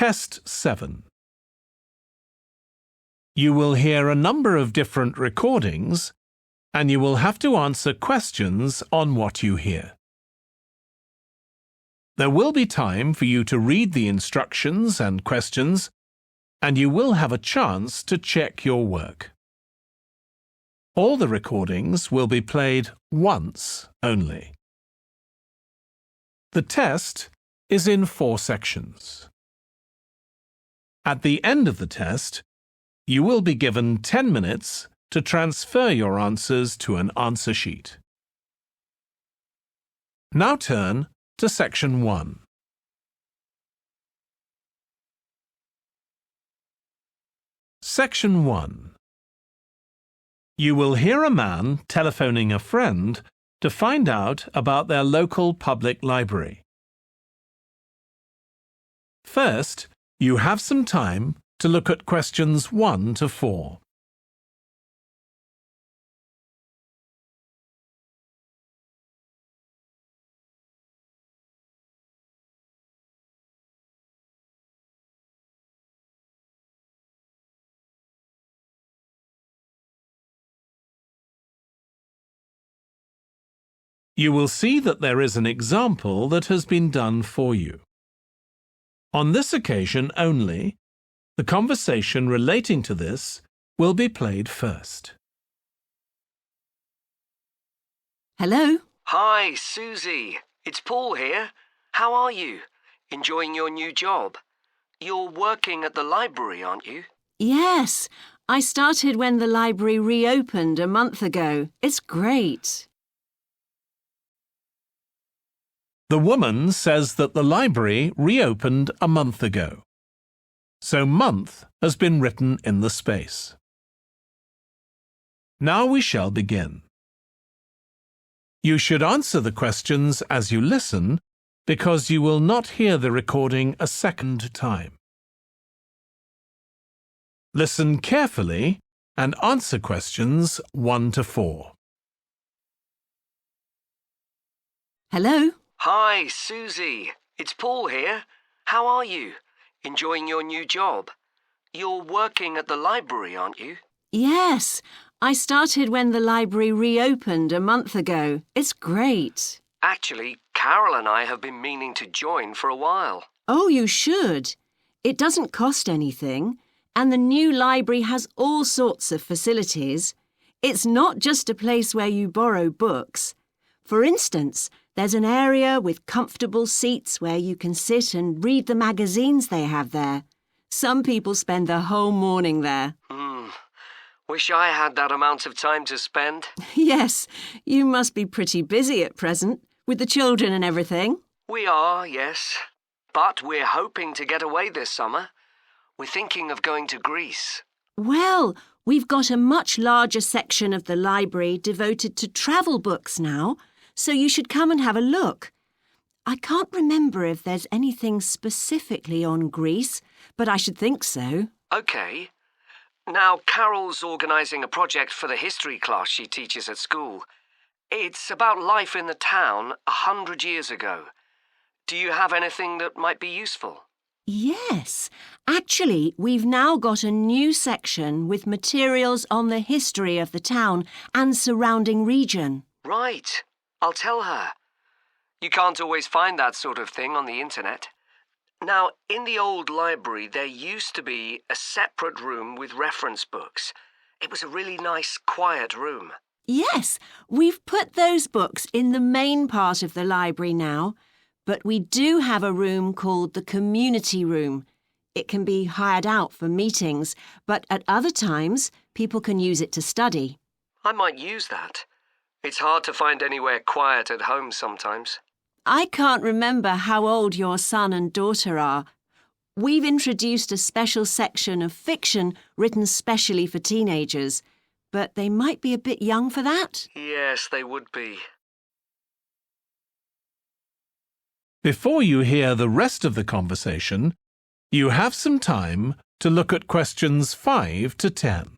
Test 7. You will hear a number of different recordings, and you will have to answer questions on what you hear. There will be time for you to read the instructions and questions, and you will have a chance to check your work. All the recordings will be played once only. The test is in 4 sections. At the end of the test, you will be given 10 minutes to transfer your answers to an answer sheet. Now turn to Section 1. Section 1. You will hear a man telephoning a friend to find out about their local public library. First, you have some time to look at questions 1 to 4. You will see that there is an example that has been done for you. On this occasion only, the conversation relating to this will be played first. Hello? Hi, Susie. It's Paul here. How are you? Enjoying your new job? You're working at the library, aren't you? Yes, I started when the library reopened a month ago. It's great. The woman says that the library reopened a month ago. So month has been written in the space. Now we shall begin. You should answer the questions as you listen because you will not hear the recording a second time. Listen carefully and answer questions 1 to 4. Hello? Hi, Susie. It's Paul here. How are you? Enjoying your new job? You're working at the library, aren't you? Yes, I started when the library reopened a month ago. It's great. Actually, Carol and I have been meaning to join for a while. Oh, you should. It doesn't cost anything, and the new library has all sorts of facilities. It's not just a place where you borrow books. For instance, there's an area with comfortable seats where you can sit and read the magazines they have there. Some people spend the whole morning there. Wish I had that amount of time to spend. Yes, you must be pretty busy at present, with the children and everything. We are, yes. But we're hoping to get away this summer. We're thinking of going to Greece. Well, we've got a much larger section of the library devoted to travel books now, so you should come and have a look. I can't remember if there's anything specifically on Greece, but I should think so. OK. Now, Carol's organising a project for the history class she teaches at school. It's about life in the town 100 years ago. Do you have anything that might be useful? Yes. Actually, we've now got a new section with materials on the history of the town and surrounding region. Right. I'll tell her. You can't always find that sort of thing on the internet. Now, in the old library, there used to be a separate room with reference books. It was a really nice, quiet room. Yes, we've put those books in the main part of the library now, but we do have a room called the community room. It can be hired out for meetings, but at other times, people can use it to study. I might use that. It's hard to find anywhere quiet at home sometimes. I can't remember how old your son and daughter are. We've introduced a special section of fiction written specially for teenagers, but they might be a bit young for that. Yes, they would be. Before you hear the rest of the conversation, you have some time to look at questions 5 to 10.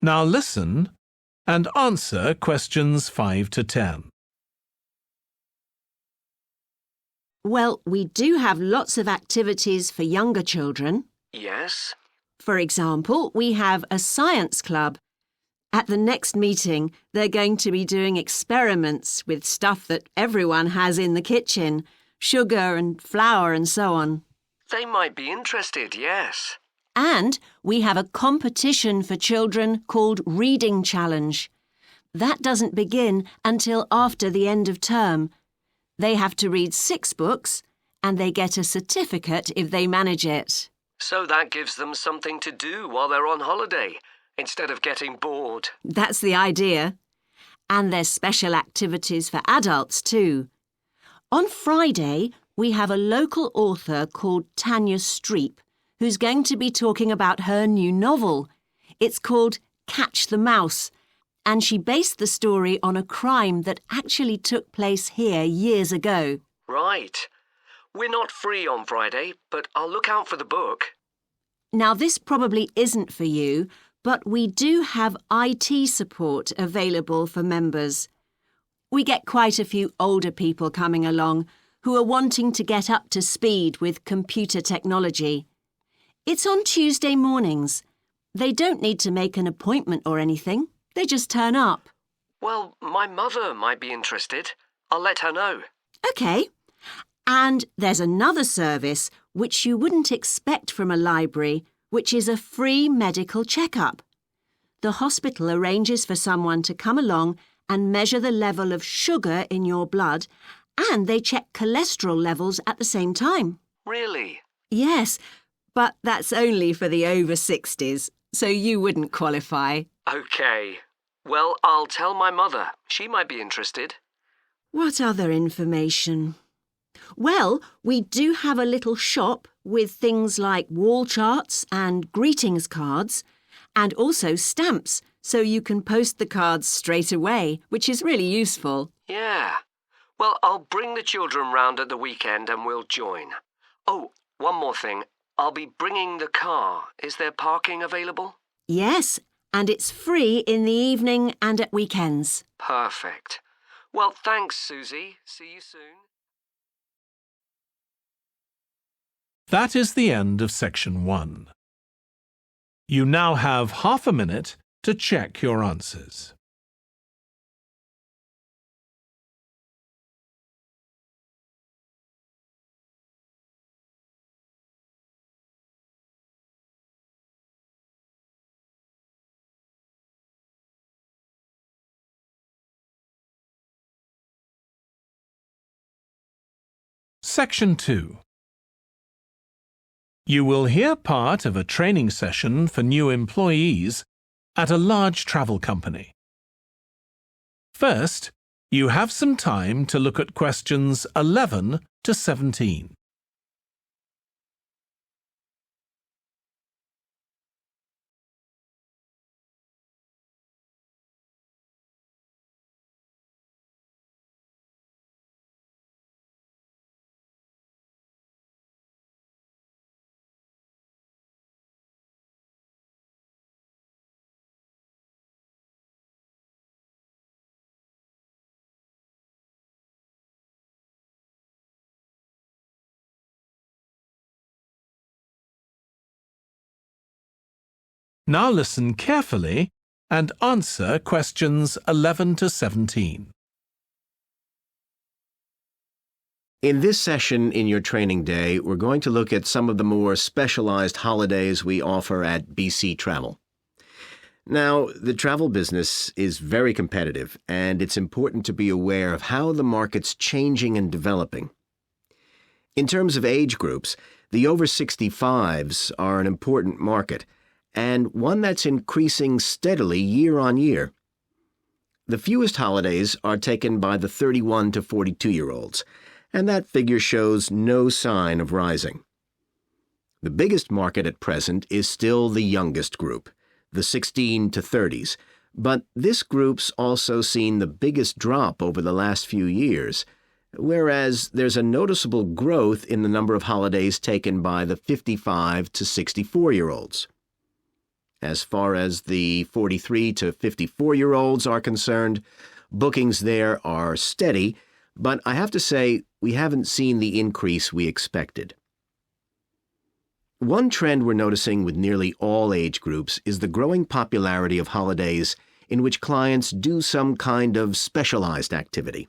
Now listen and answer questions 5 to 10. Well, we do have lots of activities for younger children. Yes? For example, we have a science club. At the next meeting, they're going to be doing experiments with stuff that everyone has in the kitchen, sugar and flour and so on. They might be interested, yes. And we have a competition for children called Reading Challenge. That doesn't begin until after the end of term. They have to read 6 books and they get a certificate if they manage it. So that gives them something to do while they're on holiday, instead of getting bored. That's the idea. And there's special activities for adults too. On Friday, we have a local author called Tanya Streep who's going to be talking about her new novel. It's called Catch the Mouse, and she based the story on a crime that actually took place here years ago. Right. We're not free on Friday, but I'll look out for the book. Now, this probably isn't for you, but we do have IT support available for members. We get quite a few older people coming along who are wanting to get up to speed with computer technology. It's on Tuesday mornings. They don't need to make an appointment or anything. They just turn up. Well, my mother might be interested. I'll let her know. OK. And there's another service which you wouldn't expect from a library, which is a free medical checkup. The hospital arranges for someone to come along and measure the level of sugar in your blood, and they check cholesterol levels at the same time. Really? Yes, but that's only for the over 60s, so you wouldn't qualify. OK. Well, I'll tell my mother. She might be interested. What other information? Well, we do have a little shop with things like wall charts and greetings cards, and also stamps, so you can post the cards straight away, which is really useful. Yeah. Well, I'll bring the children round at the weekend and we'll join. Oh, one more thing. I'll be bringing the car. Is there parking available? Yes, and it's free in the evening and at weekends. Perfect. Well, thanks, Susie. See you soon. That is the end of section 1. You now have half a minute to check your answers. Section 2. You will hear part of a training session for new employees at a large travel company. First, you have some time to look at questions 11 to 17. Now listen carefully and answer questions 11 to 17. In this session in your training day, we're going to look at some of the more specialized holidays we offer at BC Travel. Now, the travel business is very competitive, and it's important to be aware of how the market's changing and developing. In terms of age groups, the over 65s are an important market, and one that's increasing steadily year on year. The fewest holidays are taken by the 31 to 42-year-olds, and that figure shows no sign of rising. The biggest market at present is still the youngest group, the 16 to 30s, but this group's also seen the biggest drop over the last few years, whereas there's a noticeable growth in the number of holidays taken by the 55 to 64-year-olds. As far as the 43 to 54-year-olds are concerned, bookings there are steady, but I have to say we haven't seen the increase we expected. One trend we're noticing with nearly all age groups is the growing popularity of holidays in which clients do some kind of specialized activity.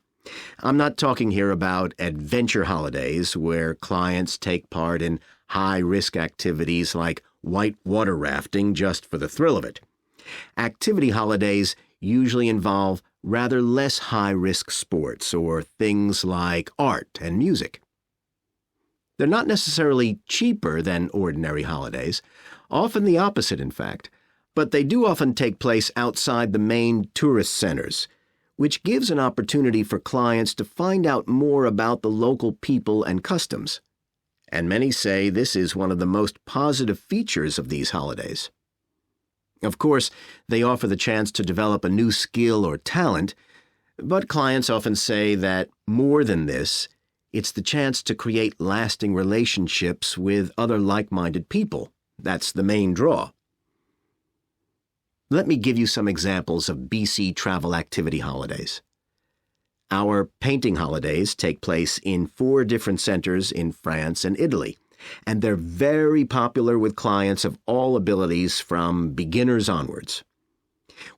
I'm not talking here about adventure holidays where clients take part in high-risk activities like whitewater rafting just for the thrill of it. Activity holidays usually involve rather less high-risk sports or things like art and music. They're not necessarily cheaper than ordinary holidays, often the opposite, in fact, but they do often take place outside the main tourist centers, which gives an opportunity for clients to find out more about the local people and customs. And many say this is one of the most positive features of these holidays. Of course, they offer the chance to develop a new skill or talent, but clients often say that more than this, it's the chance to create lasting relationships with other like-minded people. That's the main draw. Let me give you some examples of BC travel activity holidays. Our painting holidays take place in 4 different centers in France and Italy, and they're very popular with clients of all abilities from beginners onwards.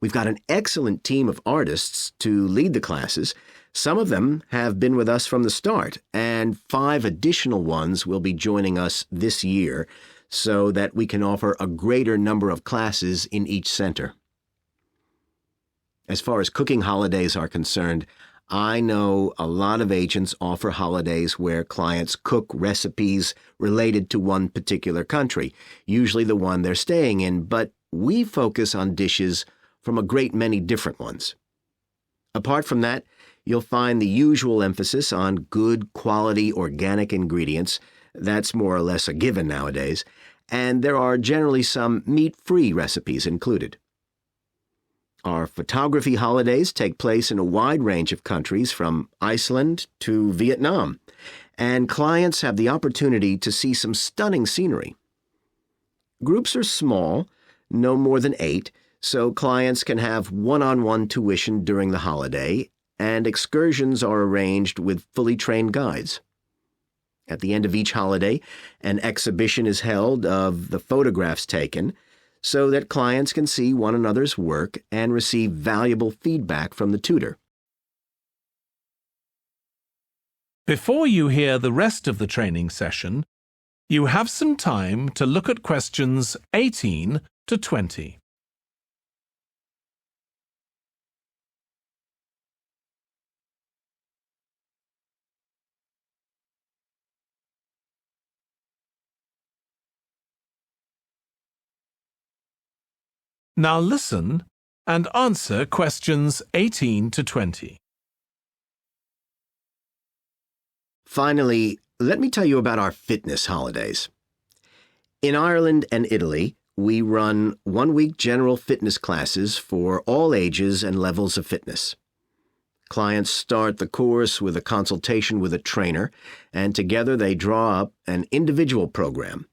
We've got an excellent team of artists to lead the classes. Some of them have been with us from the start, and 5 additional ones will be joining us this year so that we can offer a greater number of classes in each center. As far as cooking holidays are concerned, I know a lot of agents offer holidays where clients cook recipes related to one particular country, usually the one they're staying in, but we focus on dishes from a great many different ones. Apart from that, you'll find the usual emphasis on good quality organic ingredients. That's more or less a given nowadays, and there are generally some meat-free recipes included. Our photography holidays take place in a wide range of countries from Iceland to Vietnam, and clients have the opportunity to see some stunning scenery. Groups are small, no more than 8, so clients can have one-on-one tuition during the holiday, and excursions are arranged with fully trained guides. At the end of each holiday, an exhibition is held of the photographs taken so that clients can see one another's work and receive valuable feedback from the tutor. Before you hear the rest of the training session, you have some time to look at questions 18 to 20. Now listen and answer questions 18 to 20. Finally, let me tell you about our fitness holidays. In Ireland and Italy, we run one-week general fitness classes for all ages and levels of fitness. Clients start the course with a consultation with a trainer, and together they draw up an individual program.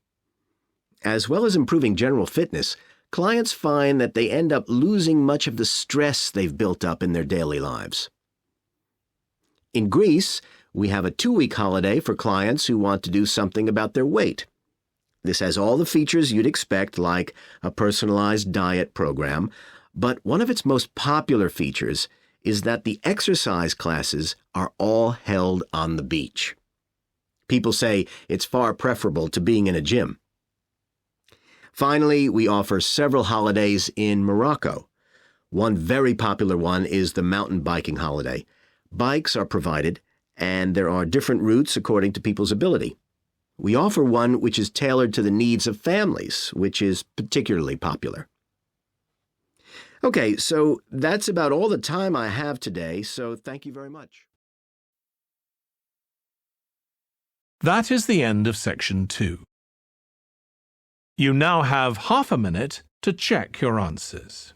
As well as improving general fitness, clients find that they end up losing much of the stress they've built up in their daily lives. In Greece, we have a 2-week holiday for clients who want to do something about their weight. This has all the features you'd expect, like a personalized diet program, but one of its most popular features is that the exercise classes are all held on the beach. People say it's far preferable to being in a gym. Finally, we offer several holidays in Morocco. One very popular one is the mountain biking holiday. Bikes are provided, and there are different routes according to people's ability. We offer one which is tailored to the needs of families, which is particularly popular. Okay, so that's about all the time I have today, so thank you very much. That is the end of section 2. You now have half a minute to check your answers.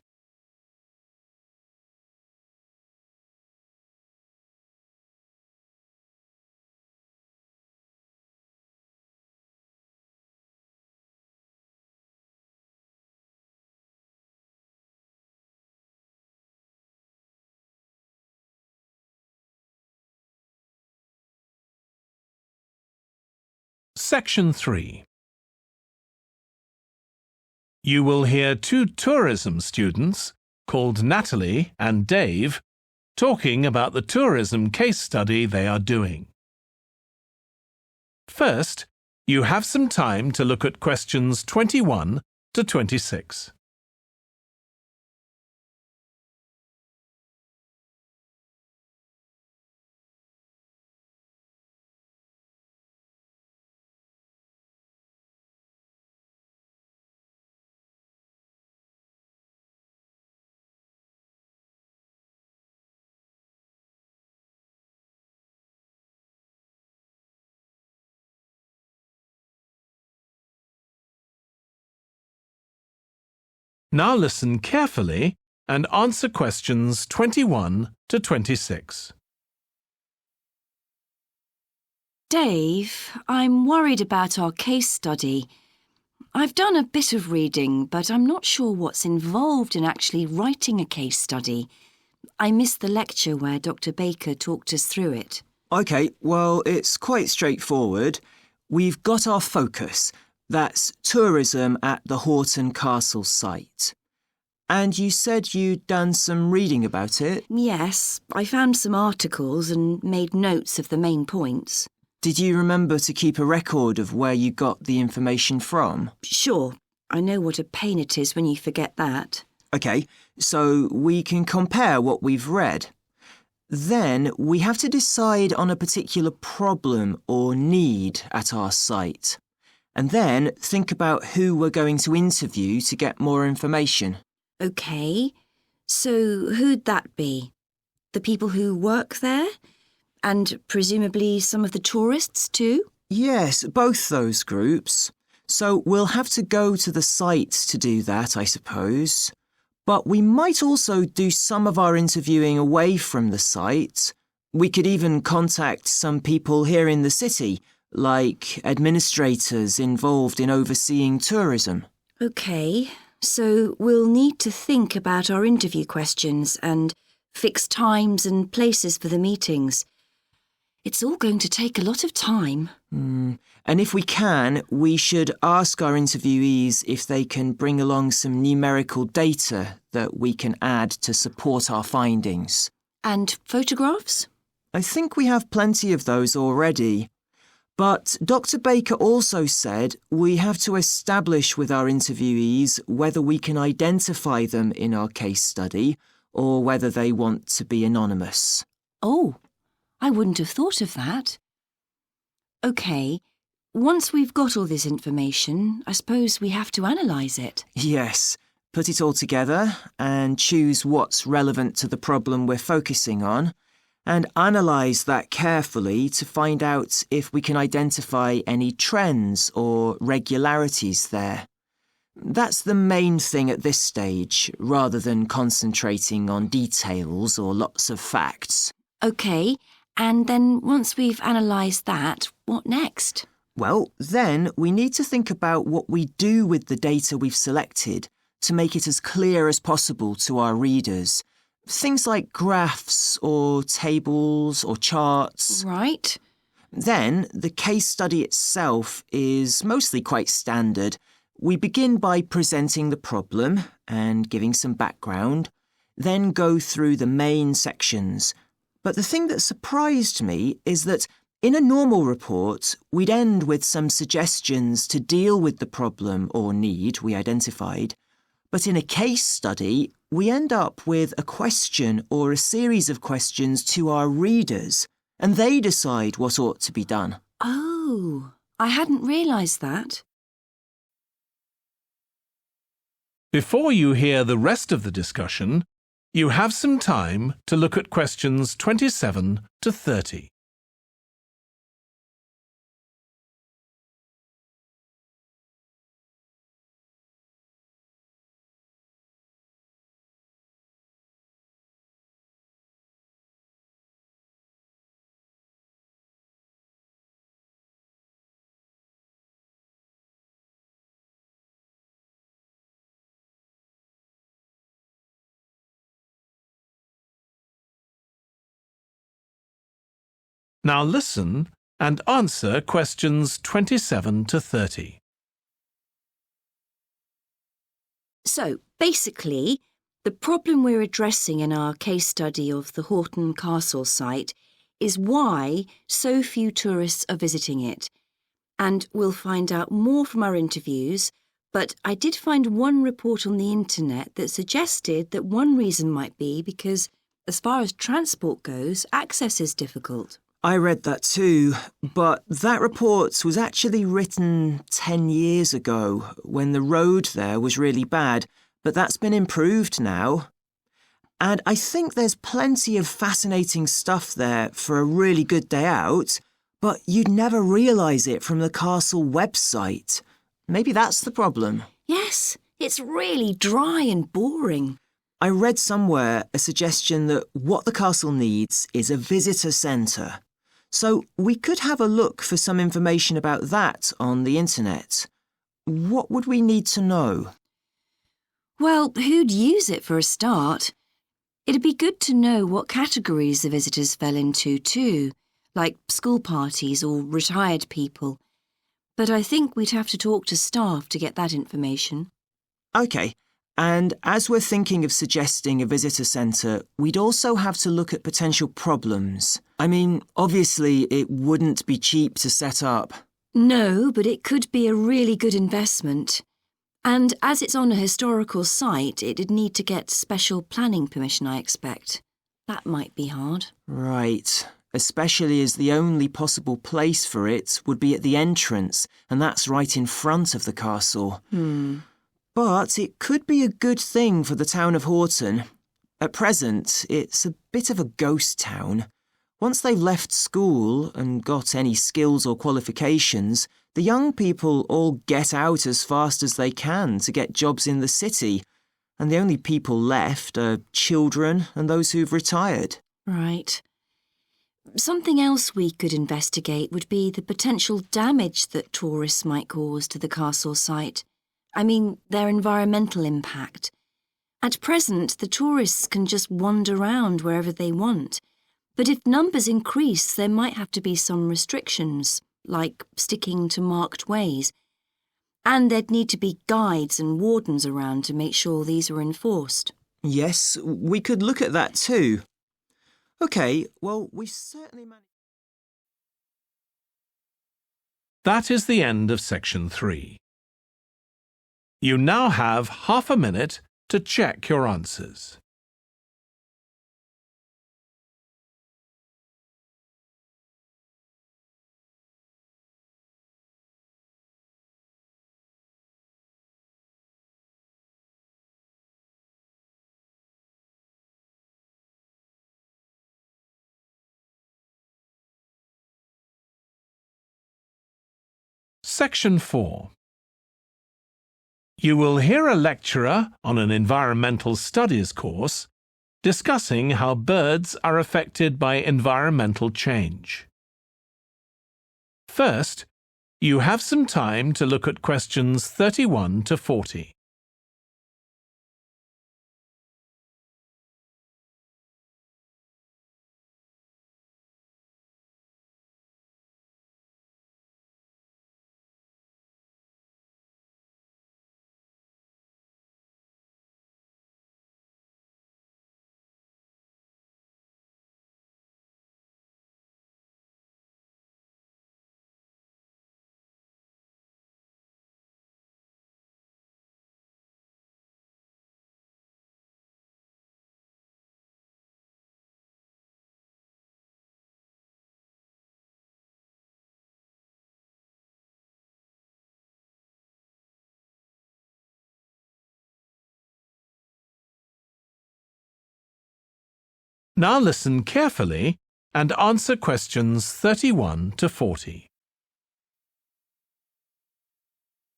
Section 3. You will hear two tourism students, called Natalie and Dave, talking about the tourism case study they are doing. First, you have some time to look at questions 21 to 26. Now listen carefully and answer questions 21 to 26. Dave, I'm worried about our case study. I've done a bit of reading, but I'm not sure what's involved in actually writing a case study. I missed the lecture where Dr. Baker talked us through it. OK, well, it's quite straightforward. We've got our focus. That's tourism at the Horton Castle site. And you said you'd done some reading about it? Yes, I found some articles and made notes of the main points. Did you remember to keep a record of where you got the information from? Sure, I know what a pain it is when you forget that. OK, so we can compare what we've read. Then we have to decide on a particular problem or need at our site. And then think about who we're going to interview to get more information. OK, so who'd that be? The people who work there? And presumably some of the tourists too? Yes, both those groups. So we'll have to go to the site to do that, I suppose. But we might also do some of our interviewing away from the site. We could even contact some people here in the city, like administrators involved in overseeing tourism. OK, so we'll need to think about our interview questions and fix times and places for the meetings. It's all going to take a lot of time. And if we can, we should ask our interviewees if they can bring along some numerical data that we can add to support our findings. And photographs? I think we have plenty of those already. But Dr. Baker also said we have to establish with our interviewees whether we can identify them in our case study or whether they want to be anonymous. Oh, I wouldn't have thought of that. OK, once we've got all this information, I suppose we have to analyse it. Yes, put it all together and choose what's relevant to the problem we're focusing on, and analyse that carefully to find out if we can identify any trends or regularities there. That's the main thing at this stage, rather than concentrating on details or lots of facts. OK, and then once we've analysed that, what next? Well, then we need to think about what we do with the data we've selected to make it as clear as possible to our readers. Things like graphs or tables or charts. Right. Then the case study itself is mostly quite standard. We begin by presenting the problem and giving some background, then go through the main sections. But the thing that surprised me is that in a normal report, we'd end with some suggestions to deal with the problem or need we identified. But in a case study, we end up with a question or a series of questions to our readers, and they decide what ought to be done. Oh, I hadn't realised that. Before you hear the rest of the discussion, you have some time to look at questions 27 to 30. Now listen and answer questions 27 to 30. So, basically, the problem we're addressing in our case study of the Horton Castle site is why so few tourists are visiting it. And we'll find out more from our interviews, but I did find one report on the internet that suggested that one reason might be because, as far as transport goes, access is difficult. I read that too, but that report was actually written 10 years ago when the road there was really bad, but that's been improved now. And I think there's plenty of fascinating stuff there for a really good day out, but you'd never realise it from the castle website. Maybe that's the problem. Yes, it's really dry and boring. I read somewhere a suggestion that what the castle needs is a visitor centre. So we could have a look for some information about that on the internet. What would we need to know? Well, who'd use it for a start? It'd be good to know what categories the visitors fell into too, like school parties or retired people. But I think we'd have to talk to staff to get that information. OK, and as we're thinking of suggesting a visitor centre, we'd also have to look at potential problems. I mean, obviously it wouldn't be cheap to set up. No, but it could be a really good investment. And as it's on a historical site, it'd need to get special planning permission, I expect. That might be hard. Right, especially as the only possible place for it would be at the entrance, and that's right in front of the castle. But it could be a good thing for the town of Horton. At present, it's a bit of a ghost town. Once they've left school and got any skills or qualifications, the young people all get out as fast as they can to get jobs in the city, and the only people left are children and those who've retired. Right. Something else we could investigate would be the potential damage that tourists might cause to the castle site. I mean, their environmental impact. At present, the tourists can just wander around wherever they want. But if numbers increase, there might have to be some restrictions, like sticking to marked ways. And there'd need to be guides and wardens around to make sure these were enforced. Yes, we could look at that too. OK, well, we certainly managed... That is the end of section 3. You now have half a minute to check your answers. Section 4. You will hear a lecturer on an environmental studies course discussing how birds are affected by environmental change. First, you have some time to look at questions 31 to 40. Now listen carefully and answer questions 31 to 40.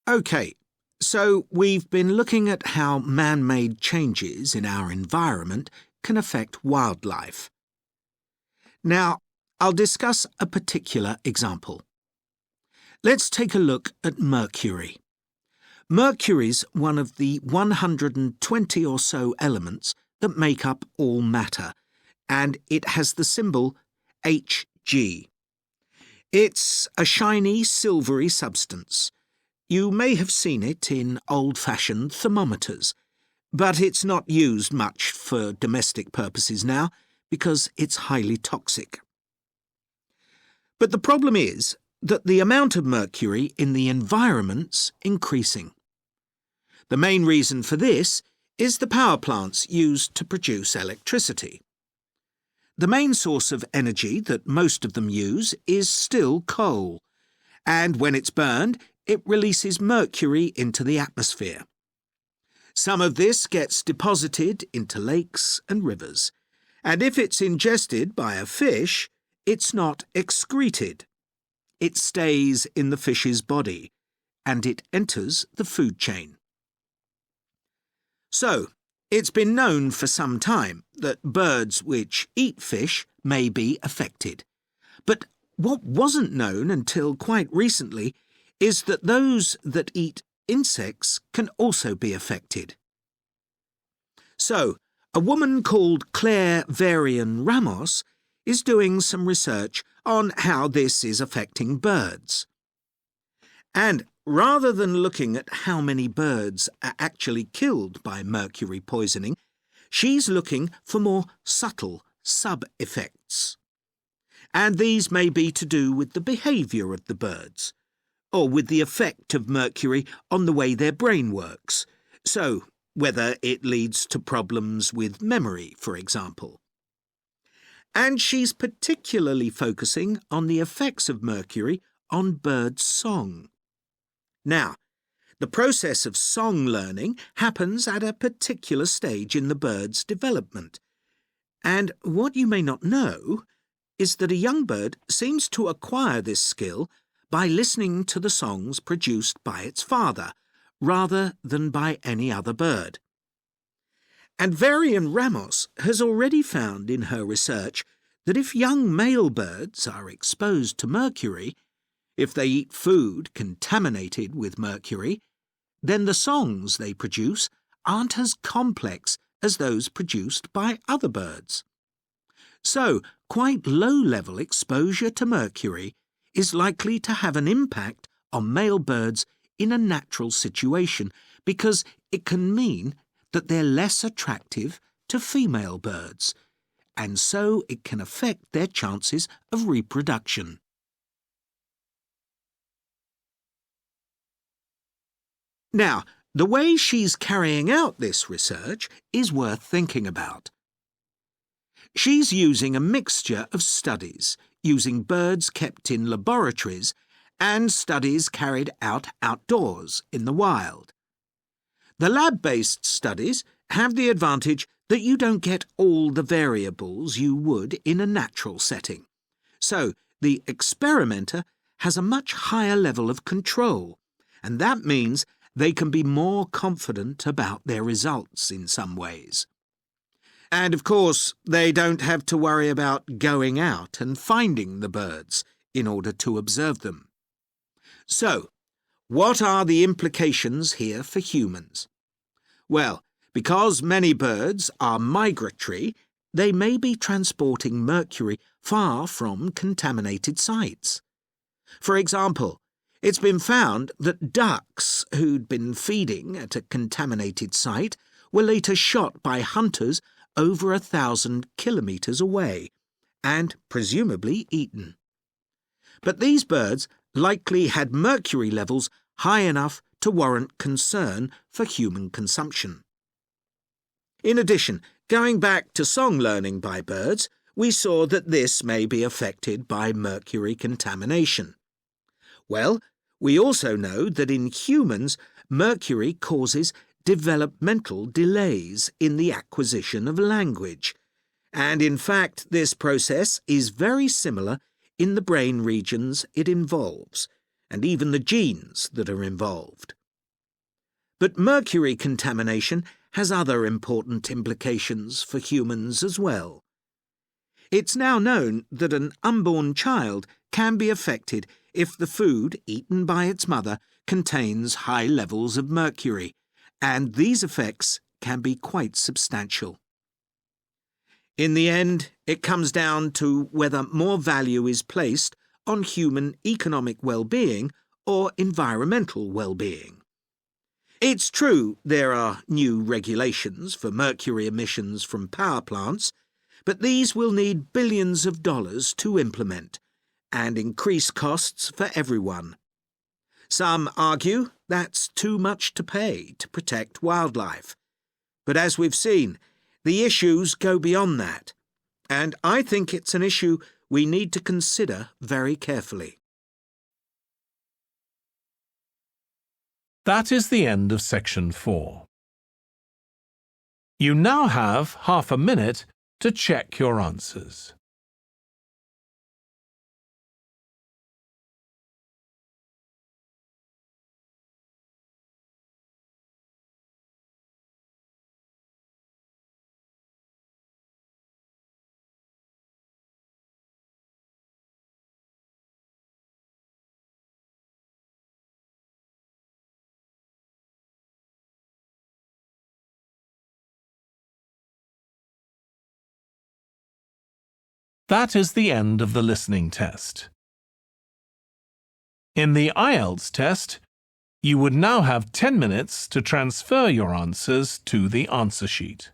OK, so we've been looking at how man-made changes in our environment can affect wildlife. Now, I'll discuss a particular example. Let's take a look at mercury. Mercury's one of the 120 or so elements that make up all matter, and it has the symbol Hg. It's a shiny, silvery substance. You may have seen it in old-fashioned thermometers, but it's not used much for domestic purposes now because it's highly toxic. But the problem is that the amount of mercury in the environment's increasing. The main reason for this is the power plants used to produce electricity. The main source of energy that most of them use is still coal, and when it's burned, it releases mercury into the atmosphere. Some of this gets deposited into lakes and rivers, and if it's ingested by a fish, it's not excreted. It stays in the fish's body, and it enters the food chain. So, it's been known for some time that birds which eat fish may be affected. But what wasn't known until quite recently is that those that eat insects can also be affected. So, a woman called Claire Varian Ramos is doing some research on how this is affecting birds. And rather than looking at how many birds are actually killed by mercury poisoning, she's looking for more subtle sub-effects. And these may be to do with the behaviour of the birds, or with the effect of mercury on the way their brain works, so whether it leads to problems with memory, for example. And she's particularly focusing on the effects of mercury on bird song. Now, the process of song learning happens at a particular stage in the bird's development. And what you may not know is that a young bird seems to acquire this skill by listening to the songs produced by its father, rather than by any other bird. And Varian Ramos has already found in her research that if young male birds are exposed to mercury, if they eat food contaminated with mercury, then the songs they produce aren't as complex as those produced by other birds. So, quite low-level exposure to mercury is likely to have an impact on male birds in a natural situation because it can mean that they're less attractive to female birds, and so it can affect their chances of reproduction. Now, the way she's carrying out this research is worth thinking about. She's using a mixture of studies, using birds kept in laboratories and studies carried out outdoors in the wild. The lab-based studies have the advantage that you don't get all the variables you would in a natural setting. So, the experimenter has a much higher level of control, and that means they can be more confident about their results in some ways. And of course, they don't have to worry about going out and finding the birds in order to observe them. So, what are the implications here for humans? Well, because many birds are migratory, they may be transporting mercury far from contaminated sites. For example, it's been found that ducks who'd been feeding at a contaminated site were later shot by hunters over 1,000 kilometres away, and presumably eaten. But these birds likely had mercury levels high enough to warrant concern for human consumption. In addition, going back to song learning by birds, we saw that this may be affected by mercury contamination. Well, we also know that in humans, mercury causes developmental delays in the acquisition of language. And in fact, this process is very similar in the brain regions it involves, and even the genes that are involved. But mercury contamination has other important implications for humans as well. It's now known that an unborn child can be affected if the food eaten by its mother contains high levels of mercury, and these effects can be quite substantial. In the end, it comes down to whether more value is placed on human economic well-being or environmental well-being. It's true there are new regulations for mercury emissions from power plants, but these will need billions of dollars to implement and increase costs for everyone. Some argue that's too much to pay to protect wildlife. But as we've seen, the issues go beyond that, and I think it's an issue we need to consider very carefully. That is the end of section 4. You now have half a minute to check your answers. That is the end of the listening test. In the IELTS test, you would now have 10 minutes to transfer your answers to the answer sheet.